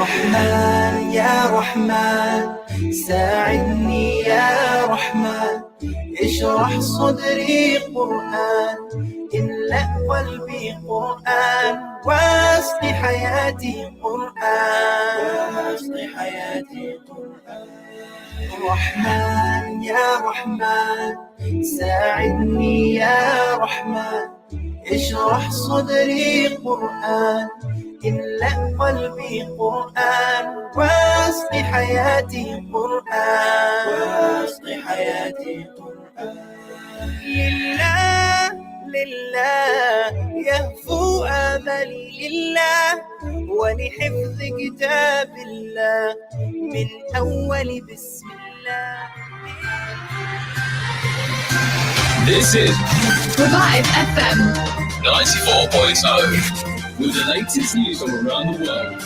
رحمن يا رحمن ساعدني يا رحمن اشرح صدري قرآن املأ قلبي قرآن واسق حياتي قرآن رحمن يا رحمن ساعدني يا رحمن اشرح صدري قرآن املأ قلبي قرآن واسق حياتي قرآن لله يهفو آملي لله ولحفظ كتاب الله من أول بسم الله. This is ReviveFM 94.0 with the latest news from around the world.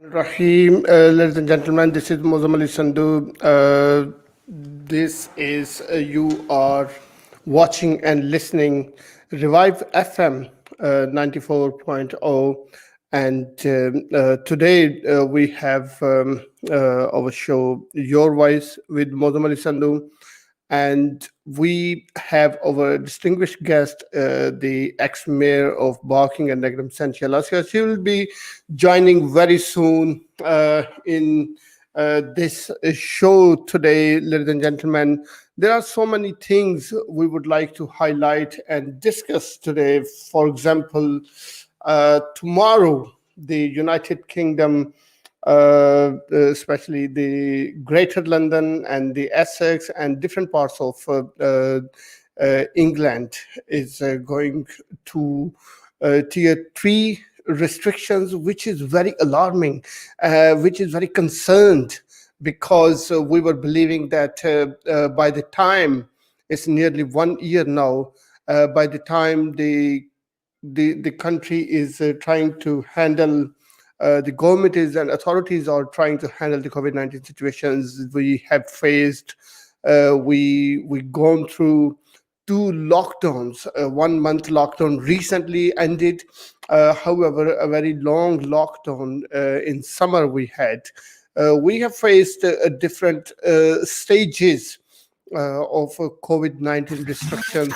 Rahim, ladies and gentlemen, this is Muazzam Sandhu. This is you are watching and listening Revive FM 94.0, and today we have our show Your Voice with Muazzam Sandhu, and we have our distinguished guest, the ex-mayor of Barking and Dagenham, Sanchia Alasia. She will be joining very soon in this show today, ladies and gentlemen. There are so many things we would like to highlight and discuss today. For example, tomorrow, the United Kingdom, especially the Greater London and the Essex and different parts of England, is going to tier 3 restrictions, which is very alarming, which is very concerned, because we were believing that by the time, it's nearly 1 year now, by the time the country is trying to handle, the government is and authorities are trying to handle the COVID-19 situations we have faced. We gone through 2 lockdowns. 1 month lockdown recently ended. However, a very long lockdown in summer we had. We have faced different stages of COVID-19 restrictions.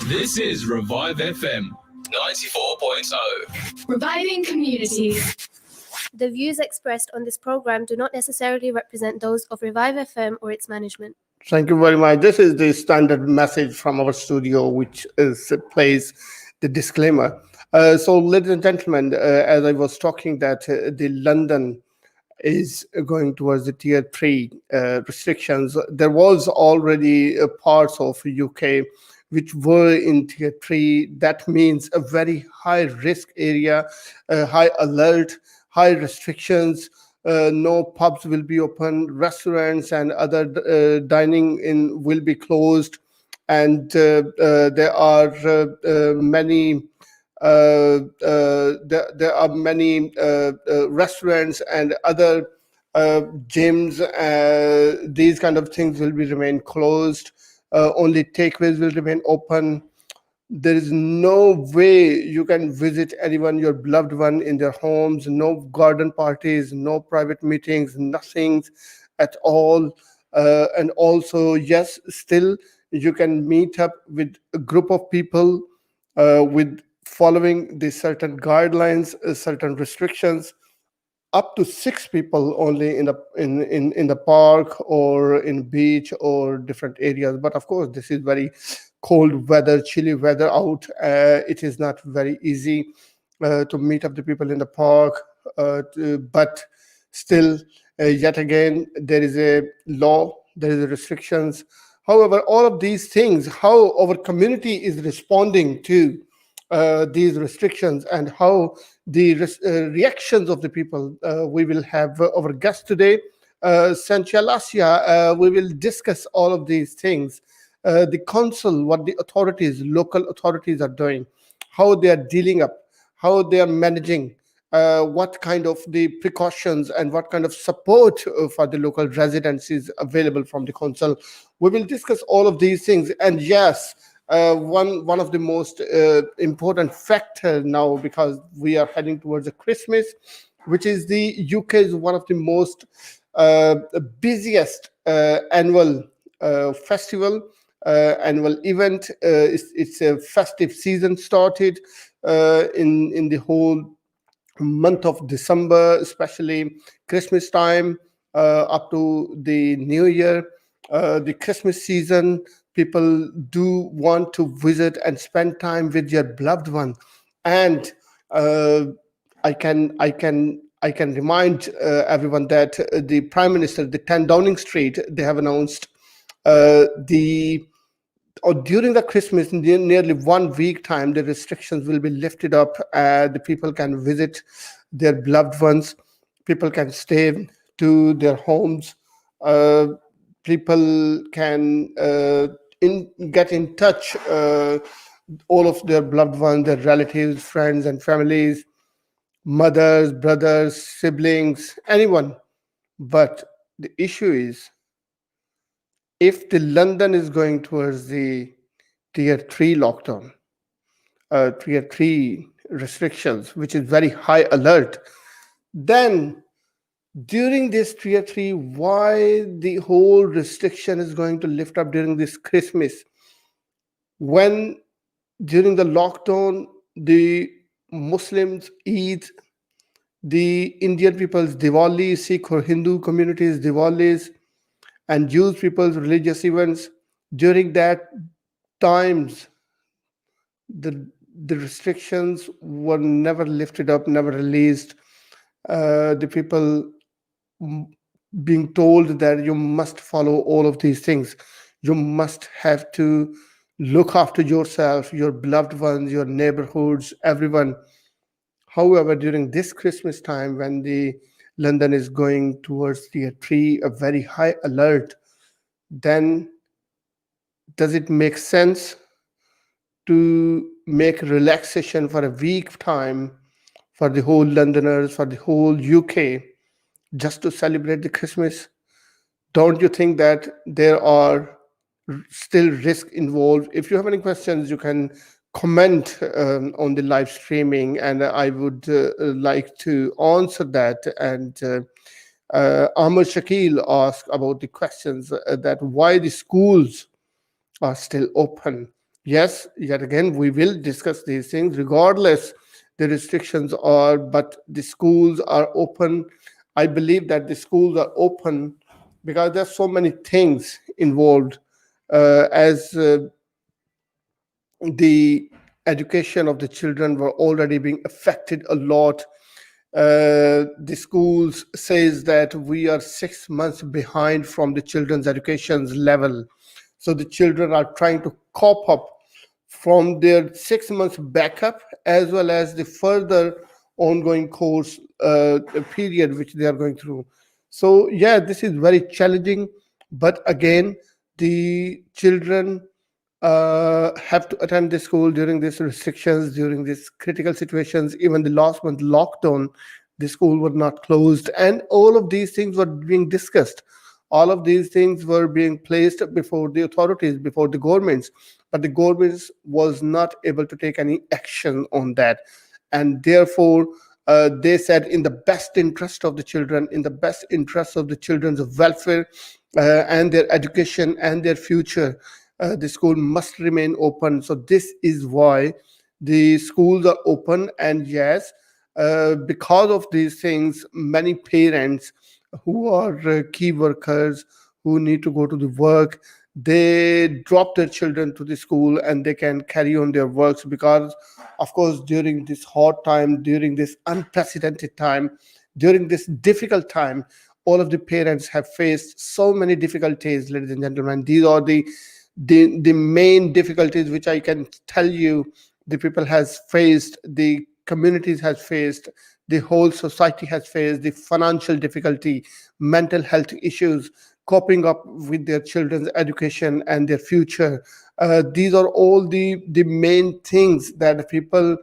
This is Revive FM 94.0. Reviving communities. The views expressed on this program do not necessarily represent those of Revive FM or its management. Thank you very much. This is the standard message from our studio, which plays the disclaimer. So, ladies and gentlemen, as I was talking, that the London is going towards the tier 3 restrictions. There was already parts of UK which were in tier 3. That means a very high risk area, high alert, high restrictions. No pubs will be open, restaurants and other dining in will be closed, and there are many restaurants and other gyms. These kind of things will be remain closed. Only takeaways will remain open. There is no way you can visit anyone, your beloved one, in their homes. No garden parties, no private meetings, nothing at all. And also, yes, still you can meet up with a group of people with following the certain guidelines, certain restrictions. Up to 6 people only in the park or in beach or different areas. But of course, this is very cold weather, chilly weather out. It is not very easy to meet up the people in the park. But still, yet again, there is a law, there is a restrictions. However, all of these things, how our community is responding to these restrictions and how the reactions of the people. We will have our guest today, Sanchia Alasia, we will discuss all of these things. The council, what the authorities, local authorities are doing, how they are dealing up, how they are managing, what kind of the precautions and what kind of support for the local residents is available from the council. We will discuss all of these things. And yes, one of the most important factor now, because we are heading towards a Christmas, which is the UK's one of the most busiest annual festival, annual event. It's a festive season started in the whole month of December, especially Christmas time, up to the New Year, the Christmas season. People do want to visit and spend time with your beloved one, and uh, I can remind everyone that the Prime Minister, the 10 Downing Street, they have announced the or during the Christmas, nearly 1 week time, the restrictions will be lifted up. The people can visit their beloved ones. People can stay to their homes. Uh, People can get in touch all of their beloved ones, their relatives, friends, and families, mothers, brothers, siblings, anyone. But the issue is, if the London is going towards the tier 3 lockdown, tier 3 restrictions, which is very high alert, then during this tier 3, why the whole restriction is going to lift up during this Christmas, when during the lockdown the Muslims Eid, the Indian people's Diwali, Sikh or Hindu communities Diwalis, and Jewish people's religious events, during that times the restrictions were never lifted up, never released. The people being told that you must follow all of these things. You must have to look after yourself, your beloved ones, your neighborhoods, everyone. However, during this Christmas time, when the London is going towards tier 3, a very high alert, then does it make sense to make relaxation for a week time for the whole Londoners, for the whole UK, just to celebrate the Christmas? Don't you think that there are still risk involved? If you have any questions, you can comment on the live streaming, and I would like to answer that. And Ahmed Shakil asked about the questions that why the schools are still open. Yes, yet again, we will discuss these things regardless the restrictions are, but the schools are open. I believe that the schools are open because there's so many things involved, as the education of the children were already being affected a lot. The schools says that we are 6 months behind from the children's education's level. So the children are trying to cope up from their 6 months backup, as well as the further ongoing course period which they are going through. So yeah, this is very challenging. But again, the children have to attend the school during these restrictions, during these critical situations. Even the last month lockdown, the school was not closed, and all of these things were being discussed. All of these things were being placed before the authorities, before the governments, but the governments was not able to take any action on that. And therefore, they said, in the best interest of the children, in the best interest of the children's welfare and their education and their future, the school must remain open. So this is why the schools are open. And yes, because of these things, many parents who are key workers, who need to go to the work, they drop their children to the school and they can carry on their works. Because of course, during this hard time, during this unprecedented time, during this difficult time, all of the parents have faced so many difficulties, ladies and gentlemen. These are the main difficulties which I can tell you the people has faced. The communities has faced, the whole society has faced, the financial difficulty, mental health issues, coping up with their children's education and their future. These are all the main things that people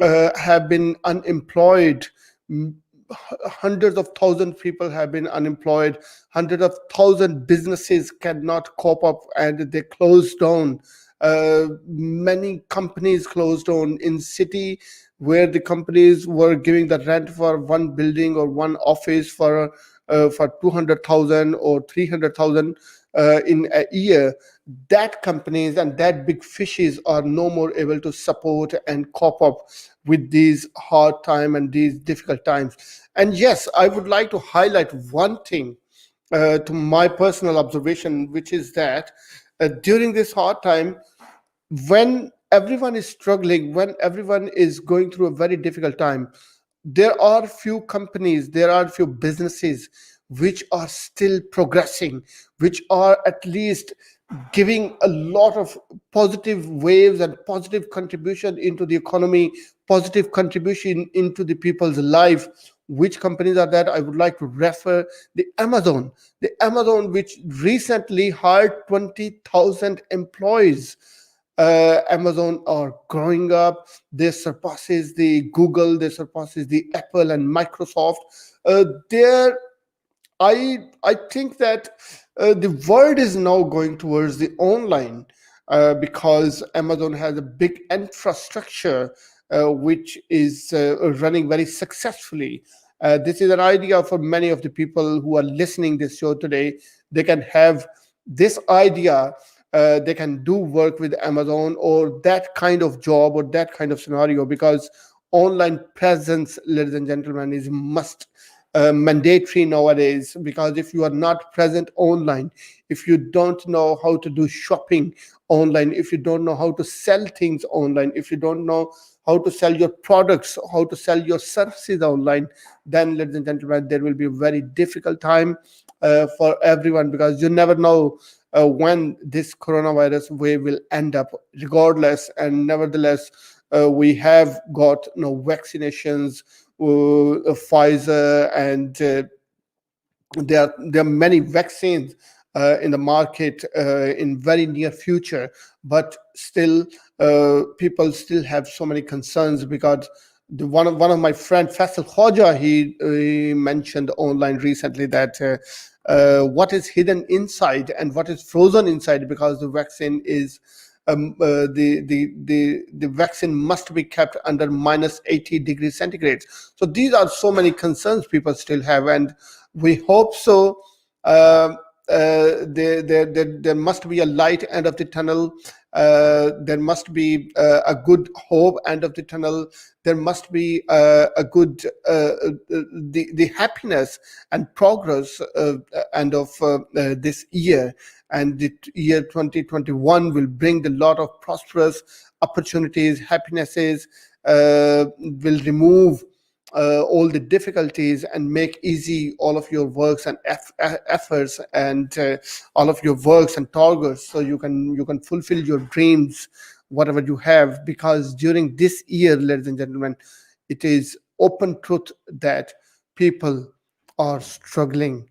have been unemployed. Hundreds of thousands people have been unemployed. Hundreds of thousand businesses cannot cope up and they closed down. Many companies closed down in city where the companies were giving the rent for one building or one office for 200,000 or 300,000 in a year. That companies and that big fishes are no more able to support and cope up with these hard time and these difficult times. And yes, I would like to highlight one thing to my personal observation, which is that during this hard time, when everyone is struggling, when everyone is going through a very difficult time, there are few companies, there are few businesses which are still progressing, which are at least giving a lot of positive waves and positive contribution into the economy, positive contribution into the people's life. Which companies are that? I would like to refer the Amazon, which recently hired 20,000 employees. Amazon are growing up. They surpasses the Google, they surpasses the Apple and Microsoft. They're I think that the world is now going towards the online because Amazon has a big infrastructure which is running very successfully. This is an idea for many of the people who are listening this show today. They can have this idea. They can do work with Amazon or that kind of job or that kind of scenario, because online presence, ladies and gentlemen, is must mandatory nowadays. Because if you are not present online, if you don't know how to do shopping online, if you don't know how to sell things online, if you don't know how to sell your products, how to sell your services online, then, ladies and gentlemen, there will be a very difficult time for everyone, because you never know when this coronavirus wave will end up. Regardless, and nevertheless, we have got vaccinations, Pfizer, and there are many vaccines in the market in very near future. But still, people still have so many concerns, because one of my friend Faisal Khoja, he mentioned online recently that what is hidden inside and what is frozen inside, because the vaccine is the vaccine must be kept under minus 80 degrees centigrade. So these are so many concerns people still have, and we hope so. There must be a light end of the tunnel. There must be a good hope end of the tunnel. There must be a good the happiness and progress end of this year. And the year 2021 will bring a lot of prosperous opportunities, happinesses, will remove all the difficulties and make easy all of your works and efforts, and all of your works and targets, so you can fulfill your dreams, whatever you have. Because during this year, ladies and gentlemen, it is open truth that people are struggling.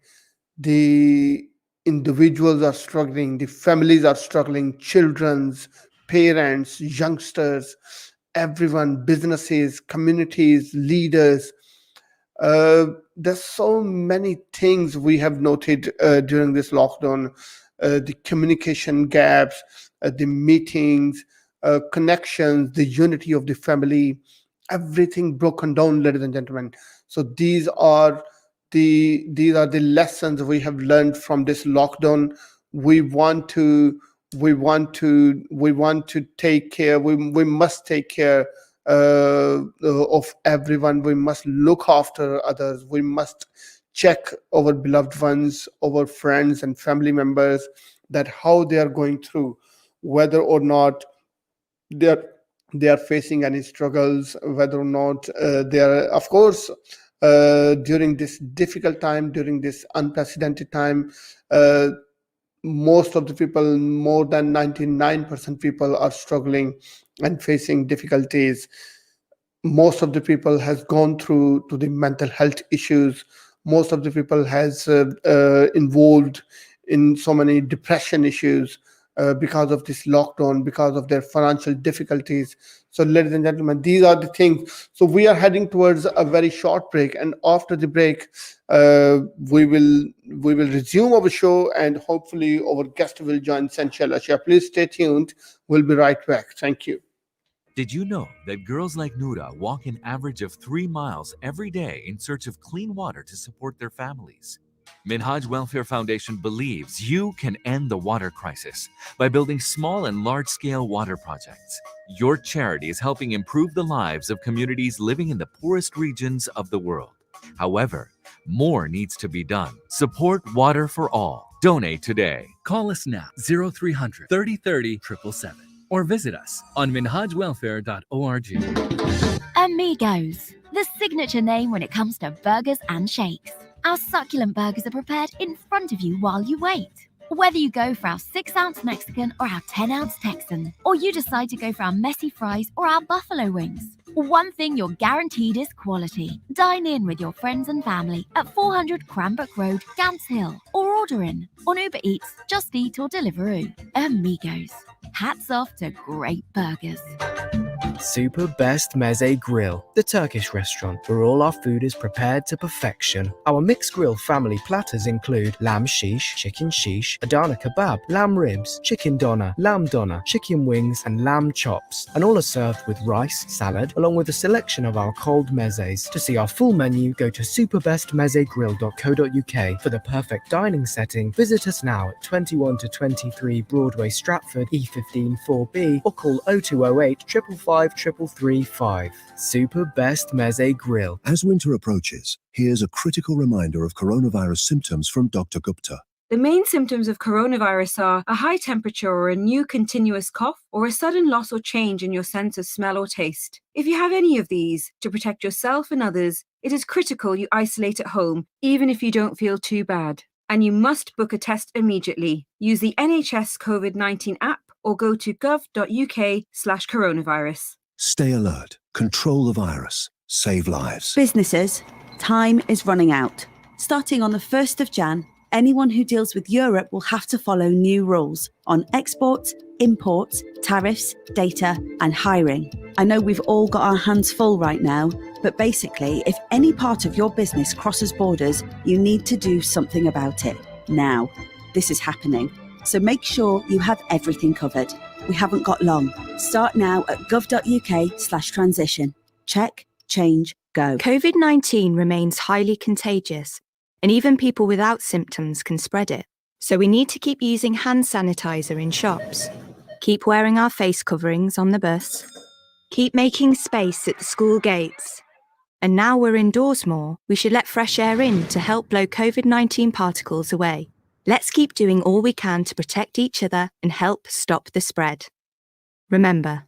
The individuals are struggling, the families are struggling, children's, parents, youngsters, everyone, businesses, communities, leaders. There's so many things we have noted during this lockdown. The communication gaps, the meetings, connections, the unity of the family, everything broken down, ladies and gentlemen. So these are the lessons we have learned from this lockdown. We want to take care. We must take care of everyone. We must look after others. We must check our beloved ones, our friends and family members, that how they are going through, whether or not they are they are facing any struggles, whether or not they are, of course, during this difficult time, during this unprecedented time, most of the people, more than 99% people, are struggling and facing difficulties. most of the people has gone through to the mental health issues. Most of the people has involved in so many depression issues because of this lockdown, because of their financial difficulties. So, ladies and gentlemen, these are the things. So we are heading towards a very short break, and after the break, we will resume our show, and hopefully our guest will join Sanchia Alasia. Please stay tuned. We'll be right back. Thank you. Did you know that girls like Noura walk an average of 3 miles every day in search of clean water to support their families? Minhaj Welfare Foundation believes you can end the water crisis by building small and large-scale water projects. Your charity is helping improve the lives of communities living in the poorest regions of the world. However, more needs to be done. Support Water for All. Donate today. Call us now, 0300 30 30 777, or visit us on minhajwelfare.org. Amigos, the signature name when it comes to burgers and shakes. Our succulent burgers are prepared in front of you while you wait. Whether you go for our 6-ounce Mexican or our 10-ounce Texan, or you decide to go for our messy fries or our buffalo wings, one thing you're guaranteed is quality. Dine in with your friends and family at 400 Cranbrook Road, Gants Hill, or order in on Uber Eats, Just Eat or Deliveroo. Amigos, hats off to great burgers. Super Best Meze Grill, the Turkish restaurant where all our food is prepared to perfection. Our mixed grill family platters include lamb shish, Adana kebab, lamb ribs, chicken doner, lamb doner, chicken wings and lamb chops, and all are served with rice, salad, along with a selection of our cold mezes. To see our full menu, go to superbestmezegrill.co.uk. For the perfect dining setting, visit us now at 21 to 23 Broadway, Stratford, E15 4B, or call 0208 555 335. Super Best Meze Grill. As winter approaches, here's a critical reminder of coronavirus symptoms from Dr. Gupta. The main symptoms of coronavirus are a high temperature or a new continuous cough, or a sudden loss or change in your sense of smell or taste. If you have any of these, to protect yourself and others, it is critical you isolate at home, even if you don't feel too bad. And you must book a test immediately. Use the NHS COVID-19 app or go to gov.uk/coronavirus. Stay alert. Control the virus. Save lives. Businesses, time is running out. Starting on the 1st of Jan, anyone who deals with Europe will have to follow new rules on exports, imports, tariffs, data, and hiring. I know we've all got our hands full right now, but basically, if any part of your business crosses borders, you need to do something about it now. This is happening. So make sure you have everything covered. We haven't got long. Start now at gov.uk/transition. Check, change, go. COVID-19 remains highly contagious, and even people without symptoms can spread it. So we need to keep using hand sanitizer in shops, keep wearing our face coverings on the bus, keep making space at the school gates. And now we're indoors more, we should let fresh air in to help blow COVID-19 particles away. Let's keep doing all we can to protect each other and help stop the spread. Remember,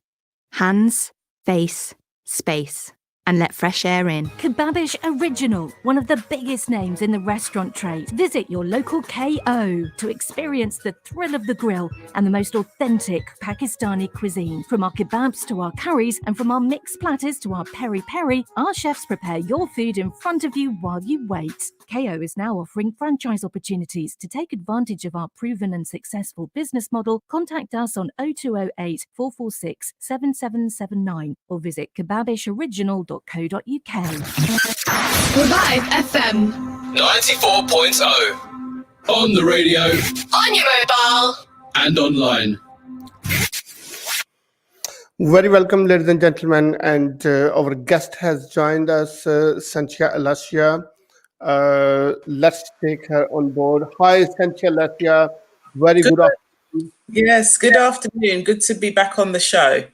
hands, face, space, and let fresh air in. Kebabish Original, one of the biggest names in the restaurant trade. Visit your local KO to experience the thrill of the grill and the most authentic Pakistani cuisine. From our kebabs to our curries and from our mixed platters to our peri-peri, our chefs prepare your food in front of you while you wait. KO is now offering franchise opportunities. To take advantage of our proven and successful business model, contact us on 0208 446 7779 or visit kebabishoriginal.co.uk. Revive FM 94.0. On the radio. on your mobile. And online. Very welcome, ladies and gentlemen, and our guest has joined us, Sanchia Alasia. Let's take her on board. Hi, Sanchia Alasia. Very good afternoon. Yes, good afternoon. Good to be back on the show.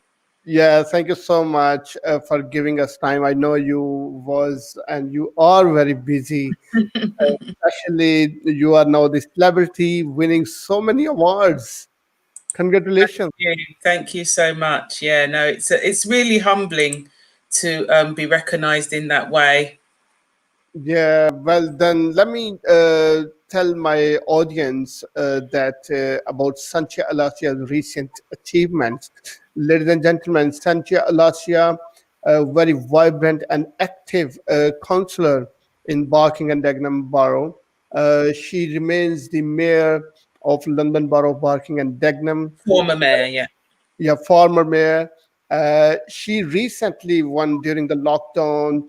Yeah, thank you so much for giving us time. I know you was and you are very busy. Especially you are now the celebrity winning so many awards. Congratulations. Thank you so much. Yeah, no, it's really humbling to be recognized in that way. Yeah, well then let me tell my audience that about Sanchia Alasia's recent achievements. Ladies and gentlemen, Sanchia Alasia a very vibrant and active councillor in Barking and Dagenham Borough. She remains the mayor of London Borough of Barking and Dagenham. Former mayor, yeah. Yeah, former mayor. She recently won during the lockdown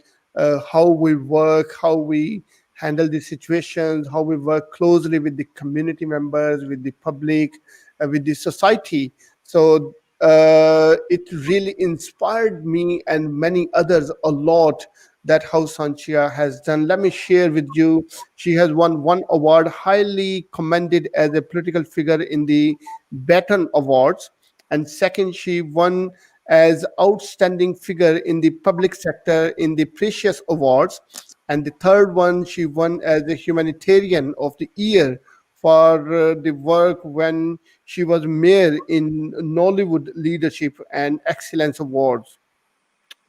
how we work, how we handle the situations, how we work closely with the community members, with the public, with the society. So it really inspired me and many others a lot that how Sanchia has done. Let me share with you. She has won one award, highly commended as a political figure in the Baton Awards. And second, she won as outstanding figure in the public sector in the Precious Awards. And the third one, she won as the Humanitarian of the Year for the work when she was mayor in Nollywood Leadership and Excellence Awards.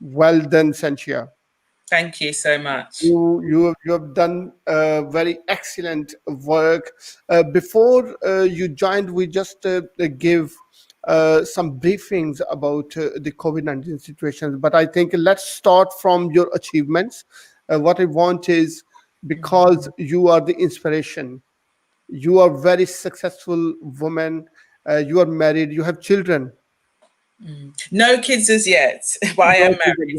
Well done, Sanchia. Thank you so much. You have done very excellent work. Before you joined, we just give some briefings about the COVID-19 situations. But I think let's start from your achievements. What I want is, because you are the inspiration, you are very successful woman, you are married, you have children. No kids as yet, but I am married.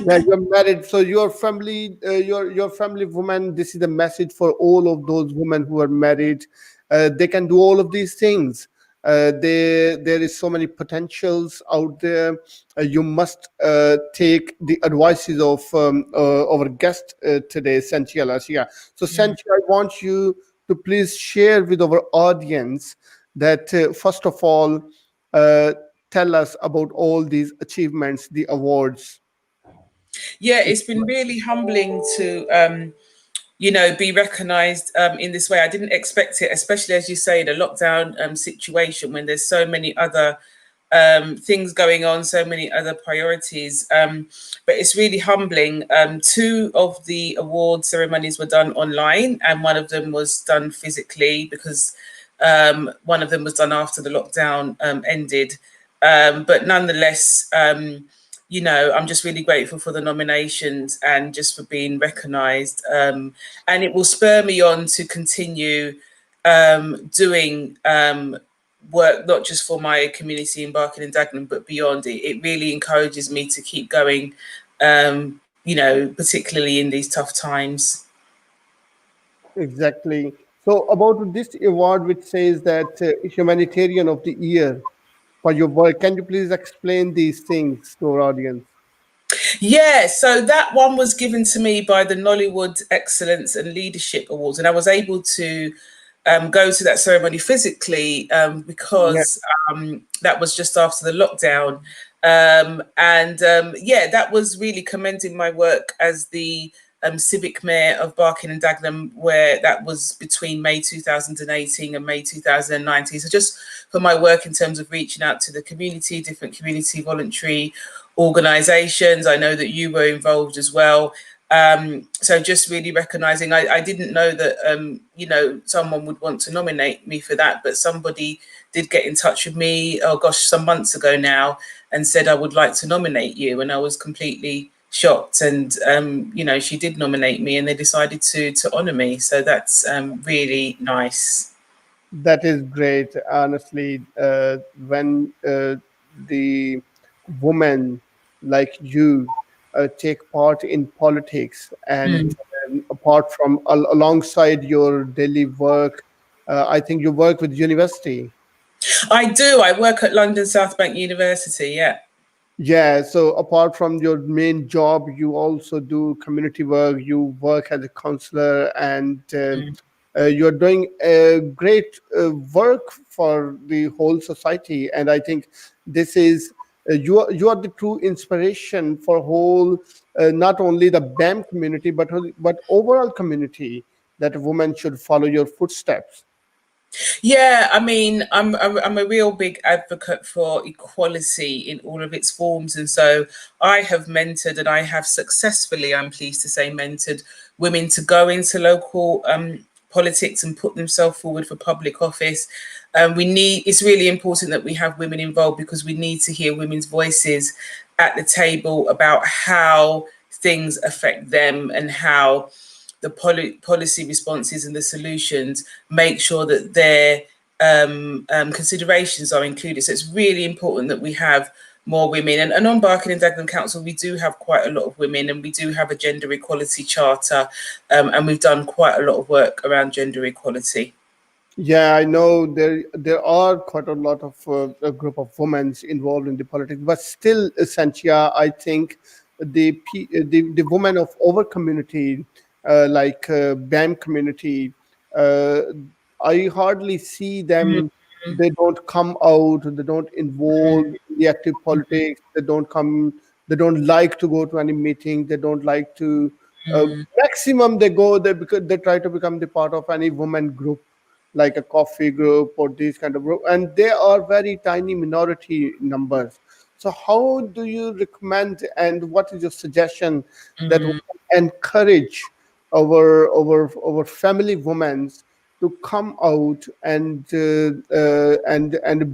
Yeah, you're married, so your family, your family woman. This is the message for all of those women who are married. They can do all of these things. There is so many potentials out there. You must take the advices of our guest today, Sanchia Alasia. So, Sanchia, I want you to please share with our audience that first of all, tell us about all these achievements, the awards. Yeah, it's been really humbling to, be recognised in this way. I didn't expect it, especially as you say, in a lockdown situation when there's so many other things going on, so many other priorities. But it's really humbling. Two of the award ceremonies were done online, and one of them was done physically because one of them was done after the lockdown ended. But nonetheless, I'm just really grateful for the nominations and just for being recognised. And it will spur me on to continue doing work, not just for my community in Barking and Dagenham, but beyond it. It really encourages me to keep going, particularly in these tough times. Exactly. So about this award, which says that Humanitarian of the Year for your work, can you please explain these things to our audience? Yeah, so that one was given to me by the Nollywood Excellence and Leadership Awards, and I was able to go to that ceremony physically because that was just after the lockdown. That was really commending my work as the civic mayor of Barking and Dagenham, where that was between May 2018 and May 2019. So just for my work in terms of reaching out to the community, different community voluntary organisations. I know that you were involved as well. So just really recognising, I didn't know that, someone would want to nominate me for that, but somebody did get in touch with me, some months ago now, and said, I would like to nominate you. And I was completely shocked. And, she did nominate me and they decided to honour me. So that's really nice. That is great. Honestly, when the women like you take part in politics and apart from alongside your daily work, I think you work with university. I do. I work at London South Bank University. Yeah. Yeah. So apart from your main job, you also do community work. You work as a councillor, and you're doing great work for the whole society. And I think this is you are the true inspiration for whole, not only the BAM community, but overall community, that women should follow your footsteps. Yeah, I mean, I'm a real big advocate for equality in all of its forms. And so I have mentored, and I have successfully, I'm pleased to say, mentored women to go into local politics and put themselves forward for public office. It's really important that we have women involved because we need to hear women's voices. at the table about how things affect them and how the policy responses and the solutions make sure that their considerations are included. So it's really important that we have more women. And on Barking and Dagenham Council, we do have quite a lot of women, and we do have a gender equality charter, and we've done quite a lot of work around gender equality. Yeah, I know there are quite a lot of a group of women involved in the politics, but still, Sanchia, I think the women of our community, like BAM community, I hardly see them. They don't come out. They don't involve in the active politics. They don't come. They don't like to go to any meeting. They don't like to. Maximum they go there because they try to become the part of any women group, like a coffee group or these kind of group, and they are very tiny minority numbers. So how do you recommend, and what is your suggestion that we can encourage our family women to come out and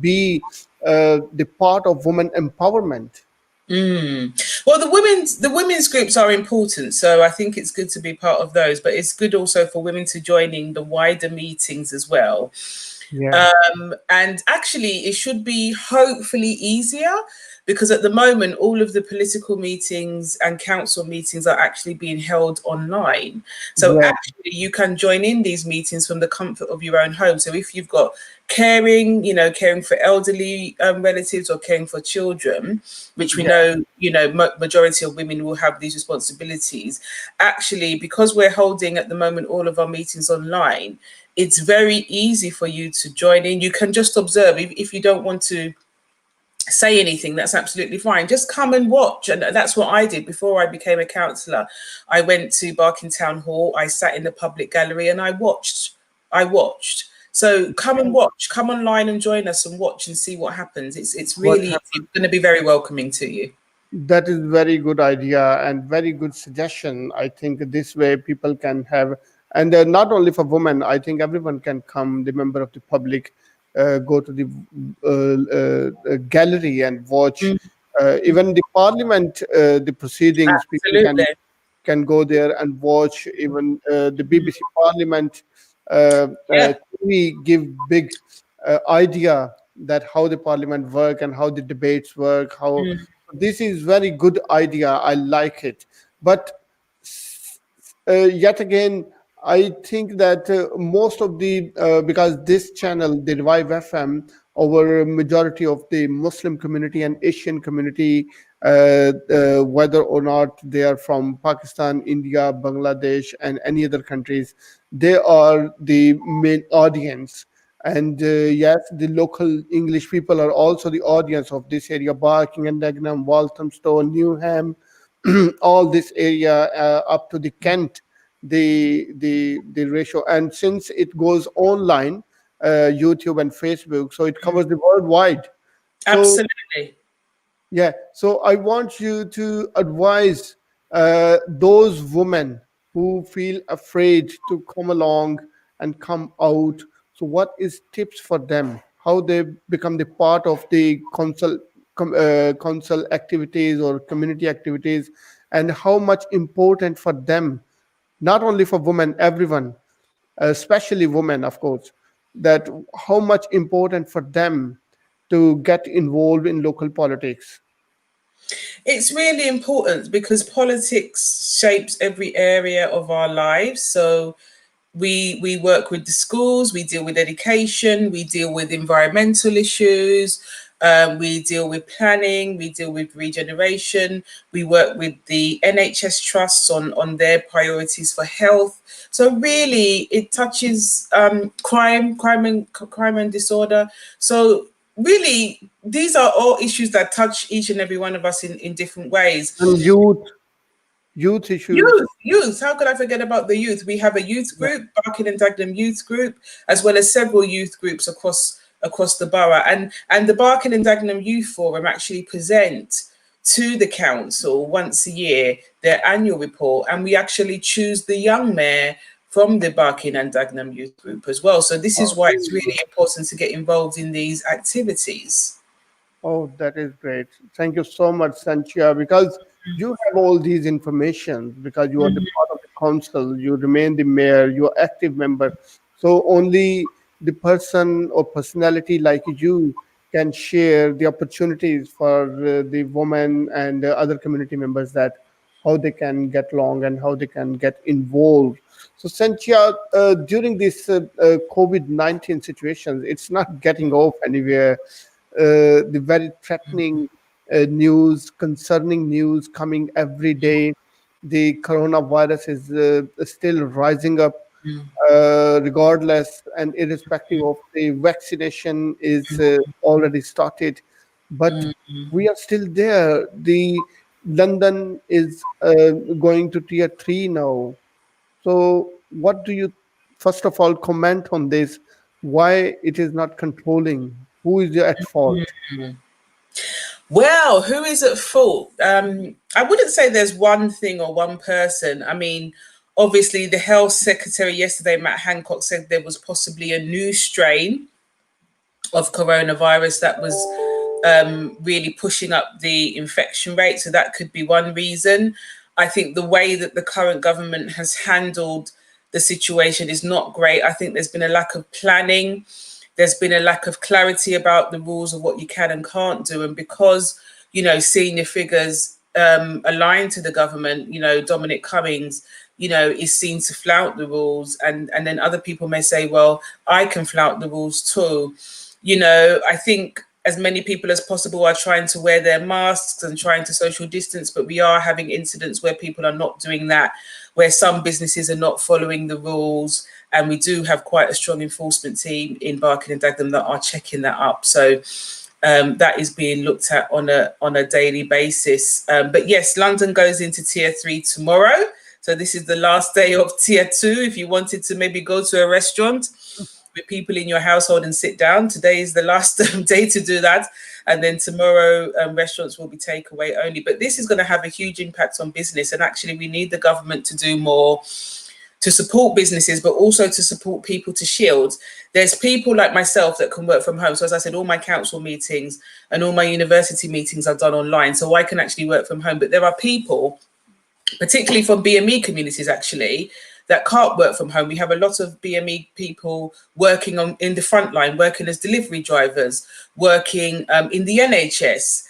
be the part of women empowerment? Well, the women's groups are important, so I think it's good to be part of those, but it's good also for women to join in the wider meetings as well. Yeah. And actually it should be hopefully easier, because at the moment all of the political meetings and council meetings are actually being held online. So actually you can join in these meetings from the comfort of your own home. So if you've got caring for elderly relatives or caring for children, which we know, majority of women will have these responsibilities. Actually, because we're holding at the moment all of our meetings online, it's very easy for you to join in. You can just observe. If you don't want to say anything, that's absolutely fine. Just come and watch. And that's what I did before I became a councillor. I went to Barking Town Hall, I sat in the public gallery and I watched. So come and watch, come online and join us and watch and see what happens. It's really going to be very welcoming to you. That is very good idea and very good suggestion. I think this way people can have, and not only for women, I think everyone can come, the member of the public, go to the gallery and watch. Even the parliament, the proceedings, people can go there and watch. Even the BBC Parliament we give big idea that how the parliament work and how the debates work. How this is very good idea. I like it. But yet again, I think that most of the because this channel, the ReviveFM, our majority of the Muslim community and Asian community, whether or not they are from Pakistan, India, Bangladesh, and any other countries, they are the main audience. And yes, the local English people are also the audience of this area: Barking and Dagenham, Walthamstow, Newham, all this area up to the Kent. The ratio, and since it goes online, YouTube and Facebook, so it covers the worldwide. So, absolutely. Yeah, so I want you to advise those women who feel afraid to come along and come out. So what is tips for them, how they become the part of the council activities or community activities, and how much important for them, not only for women, everyone, especially women, of course, that how much important for them to get involved in local politics? It's really important because politics shapes every area of our lives. So we work with the schools, we deal with education, we deal with environmental issues, we deal with planning, we deal with regeneration, we work with the NHS trusts on their priorities for health. So really it touches crime and disorder. So really these are all issues that touch each and every one of us in different ways. And youth issues. Youth. How could I forget about the youth? We have a youth group, Barking and Dagenham Youth Group, as well as several youth groups across the borough. And the Barking and Dagenham Youth Forum actually present to the council once a year their annual report, and we actually choose the young mayor from the Barking and Dagenham Youth Group as well. So this is why it's really important to get involved in these activities. Oh, that is great. Thank you so much, Sanchia, because you have all these information, because you are the part of the council, you remain the mayor, you are active member. So only the person or personality like you can share the opportunities for the women and other community members, that how they can get along and how they can get involved. So, Sanchia, during this COVID-19 situations, it's not getting off anywhere. The very threatening news, concerning news coming every day. The coronavirus is still rising up, regardless and irrespective of the vaccination is already started. But we are still there. The London is going to tier 3 now. So, what do you, first of all, comment on this? Why it is not controlling? Who is at fault? Well, who is at fault? I wouldn't say there's one thing or one person. I mean, obviously, the health secretary yesterday, Matt Hancock, said there was possibly a new strain of coronavirus that was really pushing up the infection rate. So that could be one reason. I think the way that the current government has handled the situation is not great. I think there's been a lack of planning. There's been a lack of clarity about the rules of what you can and can't do. And because, you know, senior figures aligned to the government, you know, Dominic Cummings, you know, is seen to flout the rules. And then other people may say, well, I can flout the rules too. You know, I think as many people as possible are trying to wear their masks and trying to social distance, but we are having incidents where people are not doing that, where some businesses are not following the rules. And we do have quite a strong enforcement team in Barking and Dagenham that are checking that up. So that is being looked at on a daily basis. But yes, London goes into tier 3 tomorrow. So this is the last day of tier 2. If you wanted to maybe go to a restaurant with people in your household and sit down, today is the last day to do that. And then tomorrow restaurants will be takeaway only. But this is going to have a huge impact on business. And actually we need the government to do more to support businesses, but also to support people to shield. There's people like myself that can work from home. So as I said, all my council meetings and all my university meetings are done online. So I can actually work from home. But there are people, particularly from BME communities actually, that can't work from home. We have a lot of BME people working in the front line, working as delivery drivers, working in the NHS.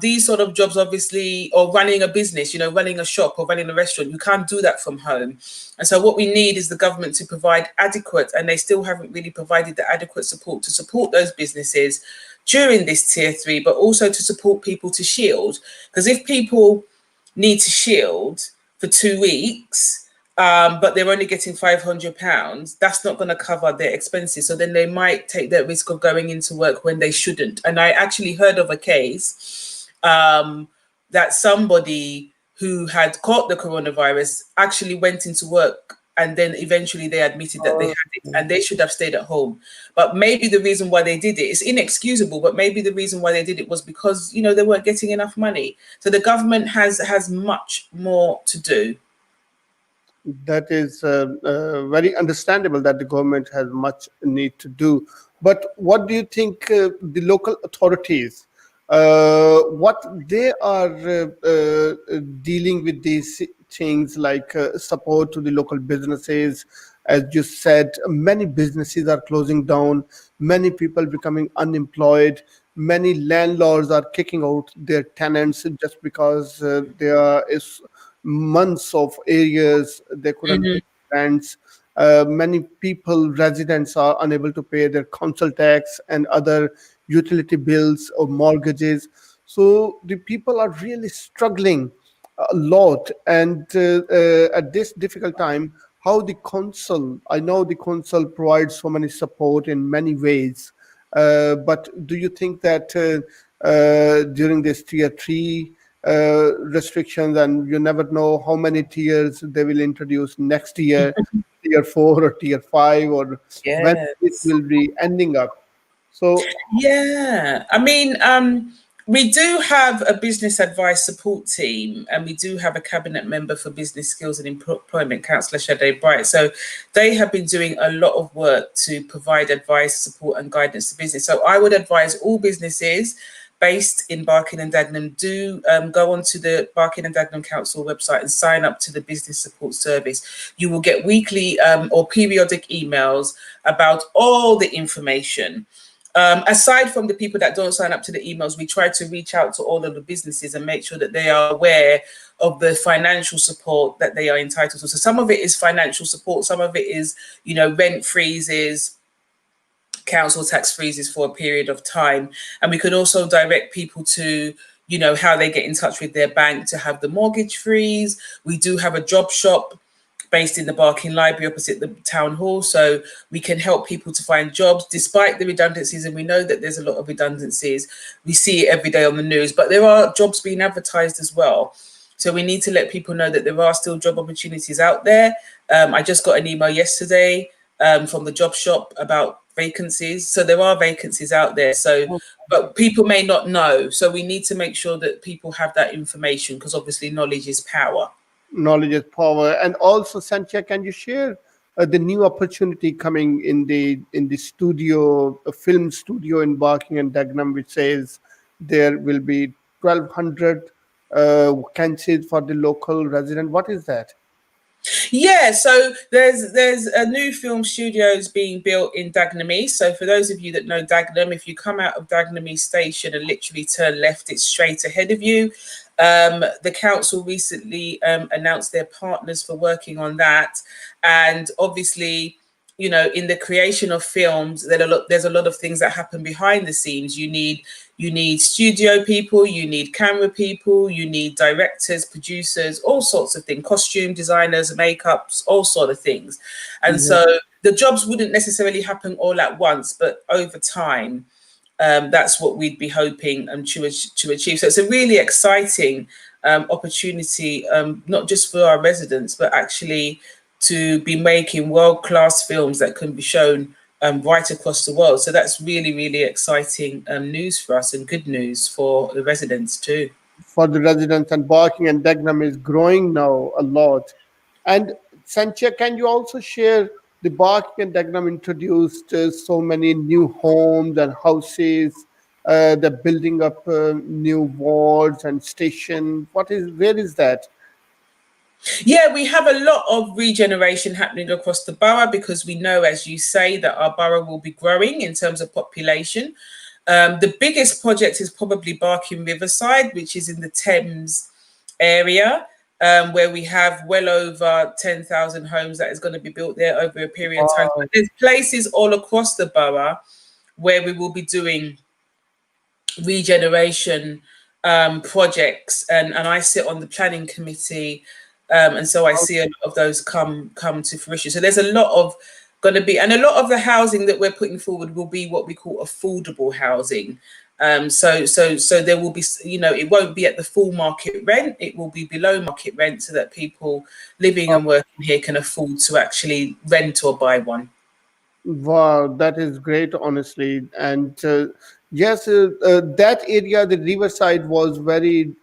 These sort of jobs, obviously, or running a business, you know, running a shop or running a restaurant, you can't do that from home. And so what we need is the government to provide adequate, and they still haven't really provided the adequate support to support those businesses during this tier 3, but also to support people to shield. Because if people need to shield for 2 weeks, but they're only getting £500, that's not going to cover their expenses. So then they might take that risk of going into work when they shouldn't. And I actually heard of a case that somebody who had caught the coronavirus actually went into work, and then eventually they admitted that they had it, and they should have stayed at home. But maybe the reason why they did it is inexcusable, but maybe the reason why they did it was because, you know, they weren't getting enough money. So the government has much more to do. That is very understandable that the government has much need to do. But what do you think the local authorities, what they are dealing with these things, like support to the local businesses? As you said, many businesses are closing down, many people becoming unemployed, many landlords are kicking out their tenants just because there is months of areas they couldn't pay rents. Many people, residents, are unable to pay their council tax and other utility bills or mortgages. So the people are really struggling a lot. And at this difficult time, how the council, I know the council provides so many support in many ways, but do you think that during this tier 3 restrictions, and you never know how many tiers they will introduce next year, tier 4 or tier 5, or when it will be ending up? So yeah, I mean, we do have a business advice support team, and we do have a cabinet member for business skills and employment, Councillor Shade Bright. So they have been doing a lot of work to provide advice, support and guidance to business. So I would advise all businesses based in Barking and Dagenham, do go onto the Barking and Dagenham Council website and sign up to the business support service. You will get weekly or periodic emails about all the information. Aside from the people that don't sign up to the emails, we try to reach out to all of the businesses and make sure that they are aware of the financial support that they are entitled to. So some of it is financial support, some of it is, rent freezes, council tax freezes for a period of time. And we can also direct people to, how they get in touch with their bank to have the mortgage freeze. We do have a job shop based in the Barking Library opposite the town hall, so we can help people to find jobs despite the redundancies, and we know that there's a lot of redundancies. We see it every day on the news, but there are jobs being advertised as well. So we need to let people know that there are still job opportunities out there. I just got an email yesterday from the job shop about vacancies. So there are vacancies out there. So, but people may not know. So we need to make sure that people have that information, because obviously knowledge is power. Knowledge is power. And also, Sanchia, can you share the new opportunity coming in the studio, a film studio in Barking and Dagenham, which says there will be 1,200 vacancies for the local resident? What is that? Yeah, so there's a new film studios being built in Dagenham East. So for those of you that know Dagenham, if you come out of Dagenham East Station and literally turn left, it's straight ahead of you. The council recently announced their partners for working on that, and obviously, in the creation of films, there's a lot of things that happen behind the scenes. You need studio people, you need camera people, you need directors, producers, all sorts of things, costume designers, makeups, all sort of things. And so the jobs wouldn't necessarily happen all at once, but over time, that's what we'd be hoping to achieve. So it's a really exciting opportunity, not just for our residents, but actually to be making world-class films that can be shown right across the world. So that's really, really exciting news for us, and good news for the residents too. For the residents, and Barking and Dagenham is growing now a lot. And Sanchia, can you also share the Barking and Dagenham introduced so many new homes and houses, they're building up new wards and stations. Where is that? Yeah, we have a lot of regeneration happening across the borough, because we know, as you say, that our borough will be growing in terms of population. The biggest project is probably Barking Riverside, which is in the Thames area, where we have well over 10,000 homes that is going to be built there over a period of time. But there's places all across the borough where we will be doing regeneration projects, and I sit on the planning committee, and so I see a lot of those come to fruition. So there's a lot of going to be, and a lot of the housing that we're putting forward will be what we call affordable housing. So there will be, it won't be at the full market rent, it will be below market rent, so that people living and working here can afford to actually rent or buy one. Wow, that is great, honestly. And yes, that area, the riverside, was very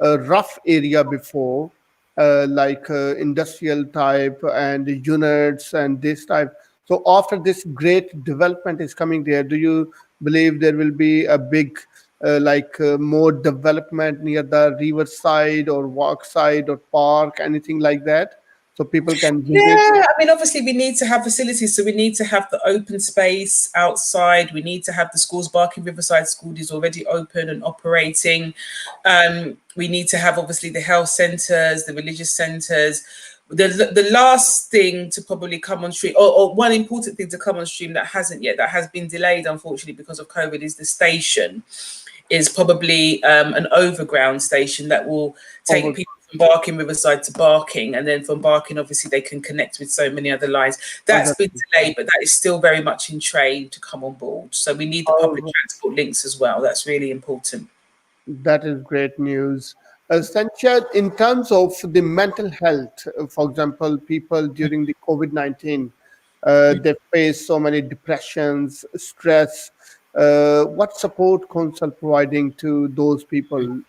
rough area before, like industrial type and units and this type. So after this great development is coming there, do you believe there will be a big, more development near the riverside or walk side or park, anything like that? So people can visit? Yeah, I mean, obviously we need to have facilities. So we need to have the open space outside. We need to have the schools. Barking Riverside School is already open and operating. We need to have, obviously, the health centres, the religious centres. The last thing to probably come on stream, or one important thing to come on stream that hasn't yet, that has been delayed, unfortunately, because of COVID, is the station. Is probably an overground station that will take people from Barking Riverside to Barking, and then from Barking, obviously, they can connect with so many other lines. That's been delayed, but that is still very much in train to come on board. So we need the public transport links as well. That's really important. That is great news. Sanchia, in terms of the mental health, for example, people during the COVID-19, they face so many depressions, stress. What support Council providing to those people?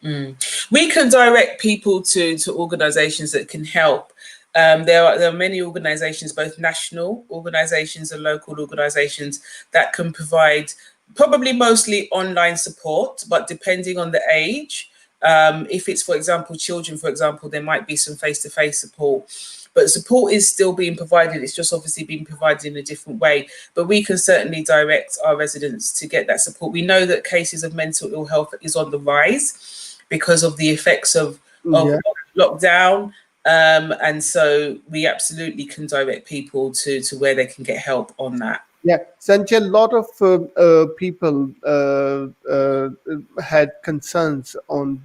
We can direct people to organisations that can help. There are many organisations, both national organisations and local organisations, that can provide probably mostly online support, but depending on the age, if it's, for example, children, for example, there might be some face-to-face support. But support is still being provided. It's just obviously being provided in a different way. But we can certainly direct our residents to get that support. We know that cases of mental ill health is on the rise because of the effects of lockdown. And so we absolutely can direct people to where they can get help on that. Yeah, Sanchia, a lot of people had concerns on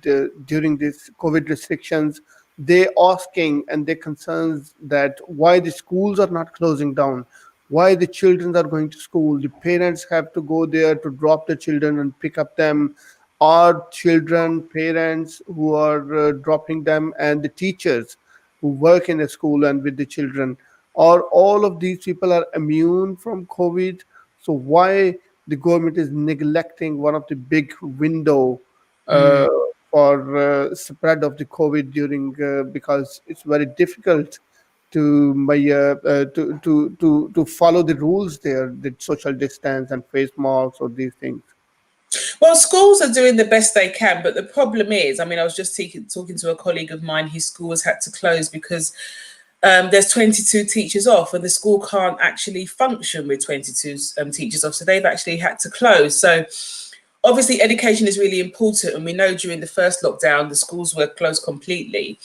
during these COVID restrictions. They asking and their concerns that why the schools are not closing down, why the children are going to school. The parents have to go there to drop the children and pick up them. Our children, parents who are dropping them, and the teachers who work in a school and with the children. Or all of these people are immune from COVID. So why the government is neglecting one of the big window for spread of the COVID during because it's very difficult to follow the rules there, the social distance and face masks or these things. Well, schools are doing the best they can, but the problem is, I mean, I was just talking to a colleague of mine whose school has had to close because there's 22 teachers off and the school can't actually function with 22 teachers off. So they've actually had to close. So obviously education is really important. And we know during the first lockdown, the schools were closed completely.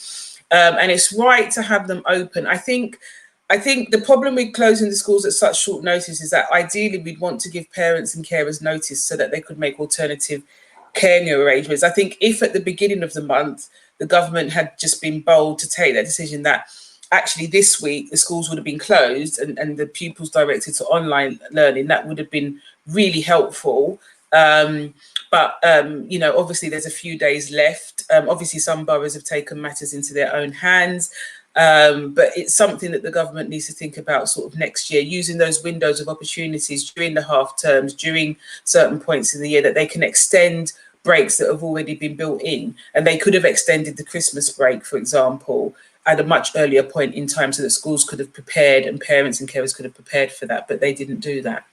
And it's right to have them open. I think the problem with closing the schools at such short notice is that ideally we'd want to give parents and carers notice so that they could make alternative caring arrangements. I think if at the beginning of the month, the government had just been bold to take that decision that actually this week the schools would have been closed and the pupils directed to online learning, that would have been really helpful. But you know, obviously there's a few days left. Obviously some boroughs have taken matters into their own hands. But it's something that the government needs to think about sort of next year, using those windows of opportunities during the half terms, during certain points in the year, that they can extend breaks that have already been built in. And they could have extended the Christmas break, for example, at a much earlier point in time so that schools could have prepared and parents and carers could have prepared for that, but they didn't do that.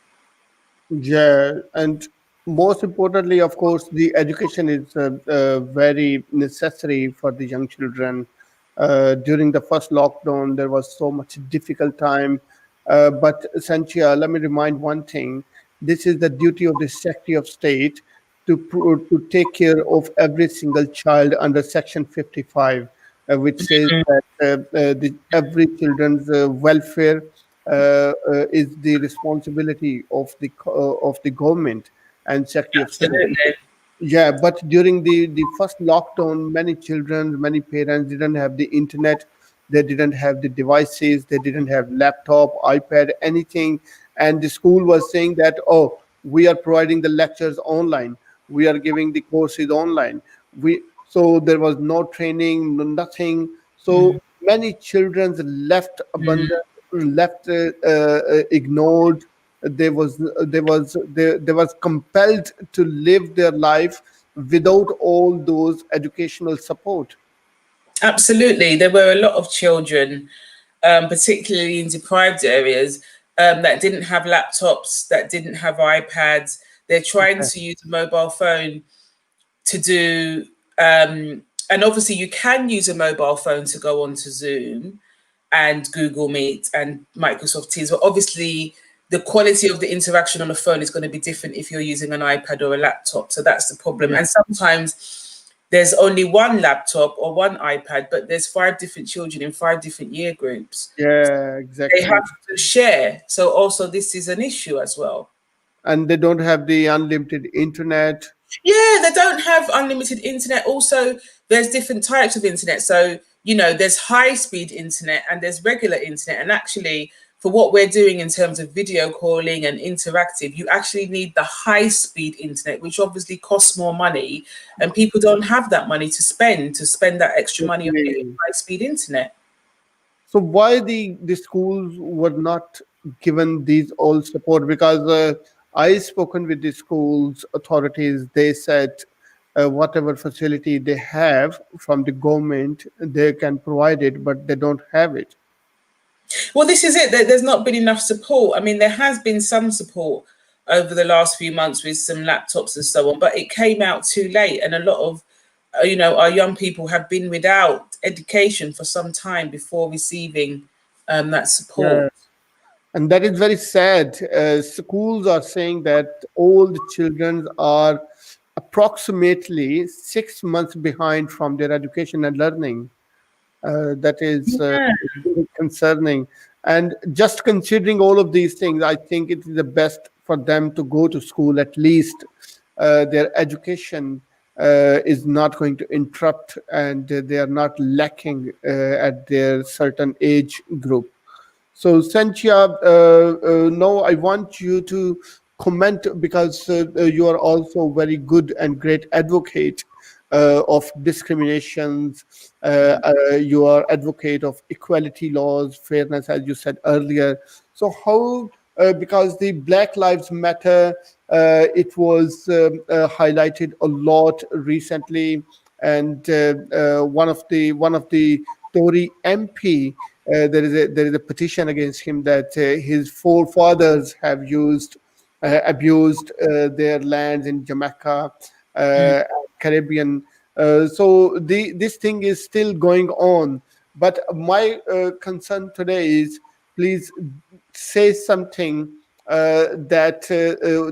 Yeah, and most importantly, of course, the education is very necessary for the young children. During the first lockdown, there was so much difficult time. But Sanchia, let me remind one thing. This is the duty of the Secretary of State to take care of every single child under Section 55, which says that every children's welfare is the responsibility of the government and Secretary of State. Yeah, but during the first lockdown, many children, many parents didn't have the internet, they didn't have the devices, they didn't have laptop, iPad, anything. And the school was saying that, oh, we are providing the lectures online, we are giving the courses online. So there was no training, nothing. So many children left abandoned, left ignored. They was compelled to live their life without all those educational support. Absolutely. There were a lot of children, particularly in deprived areas, that didn't have laptops, that didn't have iPads. They're trying to use a mobile phone to do, and obviously you can use a mobile phone to go onto Zoom and Google Meet and Microsoft Teams, but obviously the quality of the interaction on the phone is going to be different if you're using an iPad or a laptop. So that's the problem. And sometimes there's only one laptop or one iPad, but there's 5 different children in 5 different year groups. Yeah, exactly. They have to share. So also this is an issue as well. And they don't have the unlimited internet. Yeah, they don't have unlimited internet. Also, there's different types of internet. So, you know, there's high-speed internet and there's regular internet. And actually, for what we're doing in terms of video calling and interactive, you actually need the high-speed internet, which obviously costs more money, and people don't have that money to spend that extra money on getting high-speed internet. So why the schools were not given these all support? Because I spoken with the schools authorities, they said whatever facility they have from the government, they can provide it, but they don't have it. Well, this is it. There's not been enough support. I mean, there has been some support over the last few months with some laptops and so on, but it came out too late, and a lot of our young people have been without education for some time before receiving that support. Yeah. And that is very sad. Schools are saying that all the children are approximately 6 months behind from their education and learning. That is very concerning. And just considering all of these things, I think it is the best for them to go to school. At least their education is not going to interrupt, and they are not lacking at their certain age group. So, Sanchia, now I want you to comment, because you are also very good and great advocate of discriminations. You are advocate of equality laws, fairness, as you said earlier. So how, because the Black Lives Matter, it was highlighted a lot recently, and one of the Tory MP, there is a petition against him that his forefathers have abused their lands in Jamaica, Caribbean. So this thing is still going on. But my concern today is, please say something that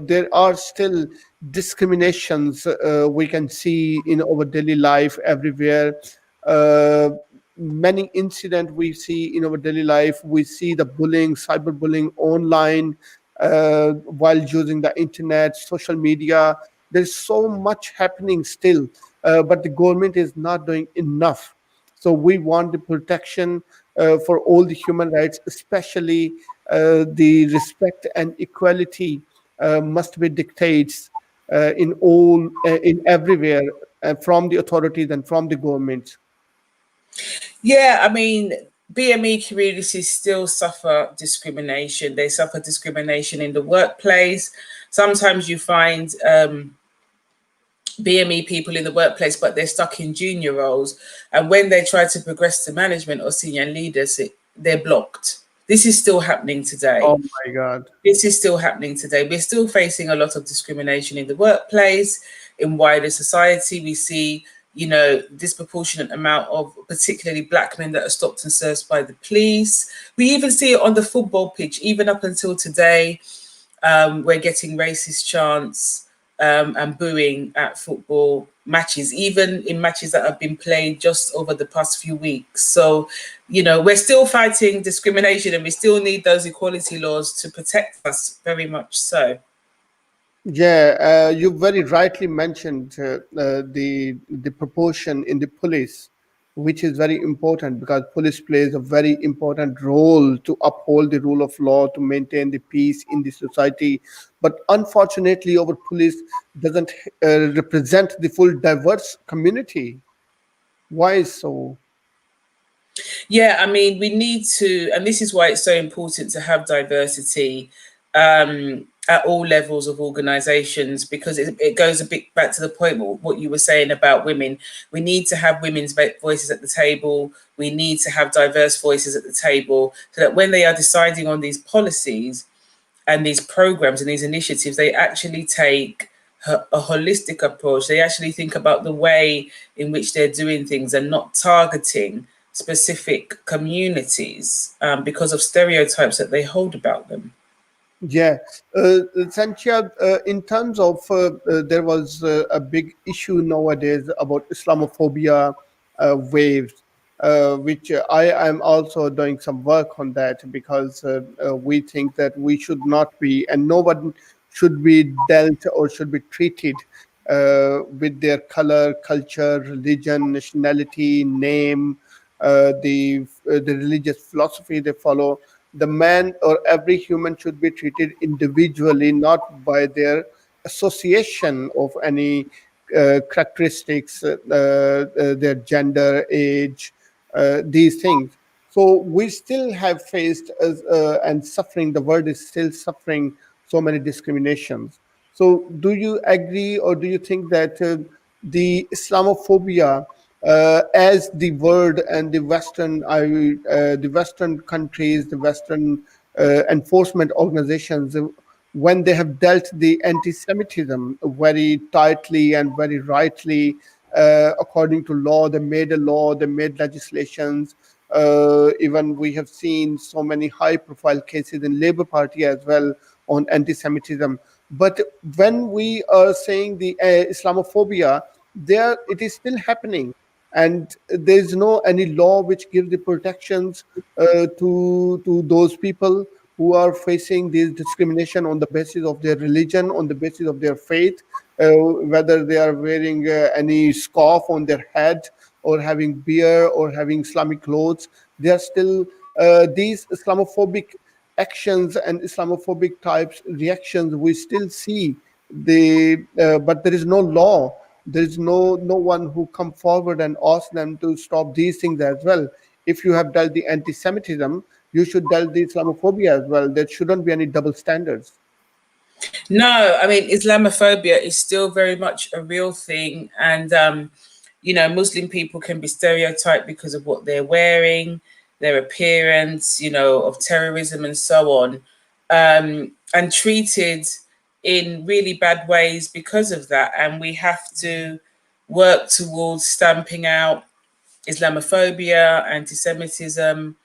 there are still discriminations we can see in our daily life everywhere. Many incidents we see in our daily life. We see the bullying, cyberbullying online, while using the internet, social media. There's so much happening still, but the government is not doing enough. So we want the protection for all the human rights, especially the respect and equality must be dictates in everywhere, from the authorities and from the government. Yeah, I mean, BME communities still suffer discrimination. They suffer discrimination in the workplace. Sometimes you find BME people in the workplace, but they're stuck in junior roles. And when they try to progress to management or senior leaders, they're blocked. This is still happening today. Oh my God. This is still happening today. We're still facing a lot of discrimination in the workplace, in wider society. We see, disproportionate amount of particularly Black men that are stopped and searched by the police. We even see it on the football pitch. Even up until today, we're getting racist chants and booing at football matches, even in matches that have been played just over the past few weeks. So, we're still fighting discrimination, and we still need those equality laws to protect us, very much so. Yeah, you very rightly mentioned the proportion in the police, which is very important, because police plays a very important role to uphold the rule of law, to maintain the peace in the society. But unfortunately, our police doesn't represent the full diverse community. Why is so? Yeah, I mean, we need to, and this is why it's so important to have diversity at all levels of organizations, because it goes a bit back to the point what you were saying about women. We need to have women's voices at the table. We need to have diverse voices at the table, so that when they are deciding on these policies and these programs and these initiatives, they actually take a holistic approach. They actually think about the way in which they're doing things and not targeting specific communities because of stereotypes that they hold about them. Yeah, Sanchia, in terms of there was a big issue nowadays about Islamophobia waves, which I am also doing some work on that, because we think that we should not be, and no one should be dealt or should be treated with their color, culture, religion, nationality, name, the religious philosophy they follow. The man or every human should be treated individually, not by their association of any characteristics, their gender, age, these things. So we still have faced and suffering, the world is still suffering so many discriminations. So do you agree, or do you think that the Islamophobia, as the world and the Western countries, the Western enforcement organizations when they have dealt the anti-Semitism very tightly and very rightly, according to law. They made a law, they made legislations. Even we have seen so many high-profile cases in Labour Party as well on anti-Semitism. But when we are saying the Islamophobia, there it is still happening, and there is no any law which gives the protections to those people who are facing this discrimination on the basis of their religion, on the basis of their faith, whether they are wearing any scarf on their head or having beard or having Islamic clothes. They are still these Islamophobic actions and Islamophobic types reactions we still see. But there is no law. There is no one who come forward and ask them to stop these things as well. If you have dealt the anti-Semitism, you should dealt the Islamophobia as well. There shouldn't be any double standards. No, I mean, Islamophobia is still very much a real thing. And, you know, Muslim people can be stereotyped because of what they're wearing, their appearance, you know, of terrorism and so on, and treated in really bad ways because of that. And we have to work towards stamping out Islamophobia, anti-Semitism,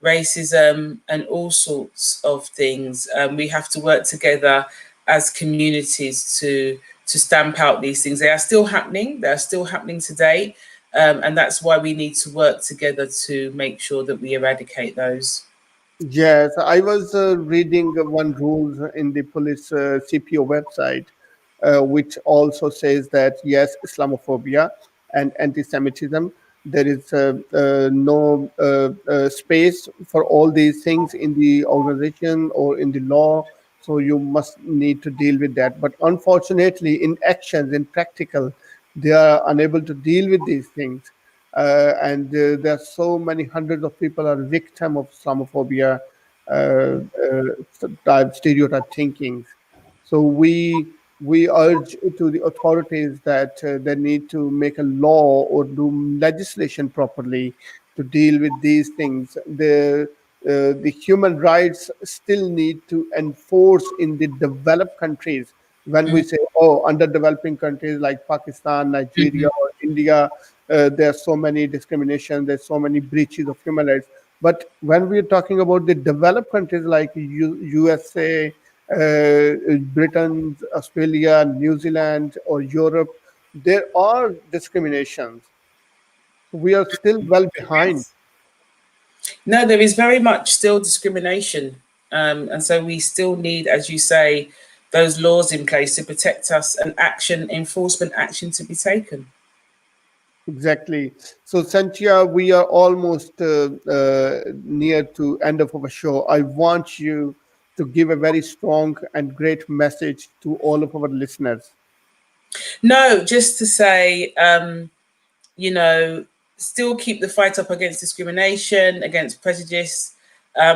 racism, and all sorts of things. We have to work together as communities to stamp out these things. They are still happening. They are still happening today. And that's why we need to work together to make sure that we eradicate those. Yes, I was reading one rule in the police CPO website, which also says that yes, Islamophobia and anti-Semitism, there is no space for all these things in the organization or in the law. So you must need to deal with that. But unfortunately, in actions, in practical, they are unable to deal with these things. And there are so many hundreds of people are victim of Islamophobia, stereotype thinking. So we urge to the authorities that they need to make a law or do legislation properly to deal with these things. The human rights still need to enforce in the developed countries. When we say, oh, underdeveloping countries like Pakistan, Nigeria, or India, there are so many discrimination, there's so many breaches of human rights. But when we're talking about the developed countries like USA, Britain, Australia, New Zealand, or Europe, there are discriminations. We are still well behind. No, there is very much still discrimination. And so we still need, as you say, those laws in place to protect us and enforcement action to be taken. Exactly. So, Sanchia, we are almost near to end of our show. I want you to give a very strong and great message to all of our listeners. No, just to say, you know, still keep the fight up against discrimination, against prejudice.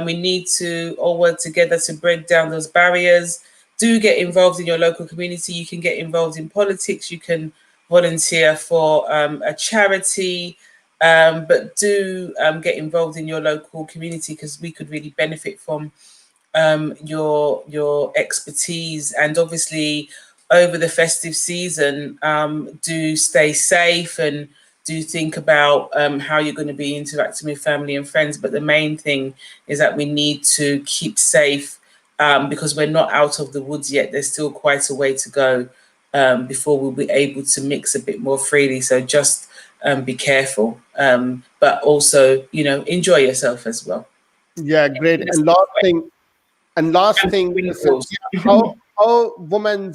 We need to all work together to break down those barriers. Do get involved in your local community. You can get involved in politics. You can volunteer for a charity, but do get involved in your local community, because we could really benefit from your expertise. And obviously over the festive season, do stay safe and do think about how you're going to be interacting with family and friends. But the main thing is that we need to keep safe, because we're not out of the woods yet. There's still quite a way to go before we'll be able to mix a bit more freely. So just be careful, but also, you know, enjoy yourself as well. Yeah, great. And last thing, how women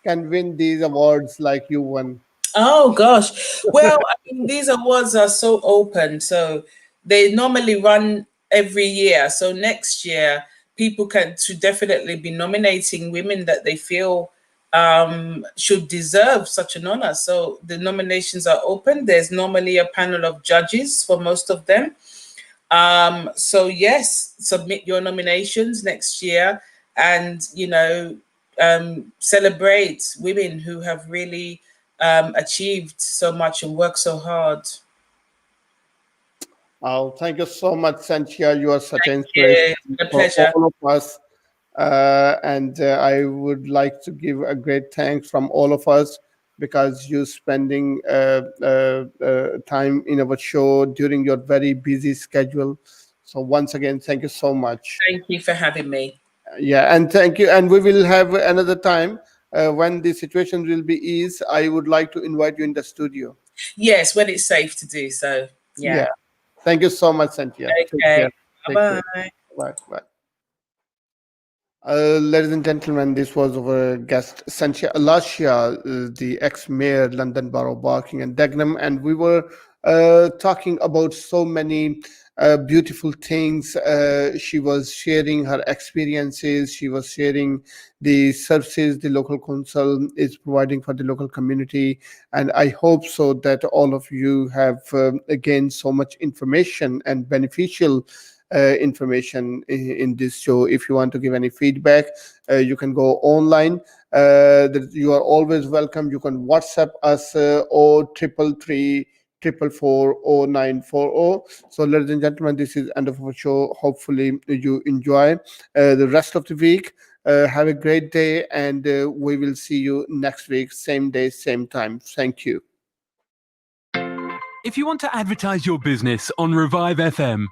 can win these awards like you won? Oh gosh, well, I mean, these awards are so open, so they normally run every year. So next year, people should definitely be nominating women that they feel should deserve such an honor. So the nominations are open. There's normally a panel of judges for most of them. So yes, submit your nominations next year, and you know, celebrate women who have really achieved so much and worked so hard. Oh, thank you so much, Sanchia. You are such an inspiration A for pleasure. all of us. And I would like to give a great thanks from all of us, because you spending time in our show during your very busy schedule. So once again, thank you so much. Thank you for having me. Yeah, and thank you. And we will have another time when the situation will be eased. I would like to invite you in the studio. Yes, when it's safe to do so. Yeah. Thank you so much, Sanchia. Okay. Bye-bye. Bye. Bye. Ladies and gentlemen, this was our guest Sanchia Alasia, the ex-mayor, London Borough, Barking and Dagenham, and we were talking about so many beautiful things. She was sharing her experiences. She was sharing the services the local council is providing for the local community, and I hope so that all of you have gained so much information and beneficial information in this show. If you want to give any feedback, you can go online. You are always welcome. You can WhatsApp us 0333 444 0940. So, ladies and gentlemen, this is end of our show. Hopefully, you enjoy the rest of the week. Have a great day, and we will see you next week, same day, same time. Thank you. If you want to advertise your business on Revive FM,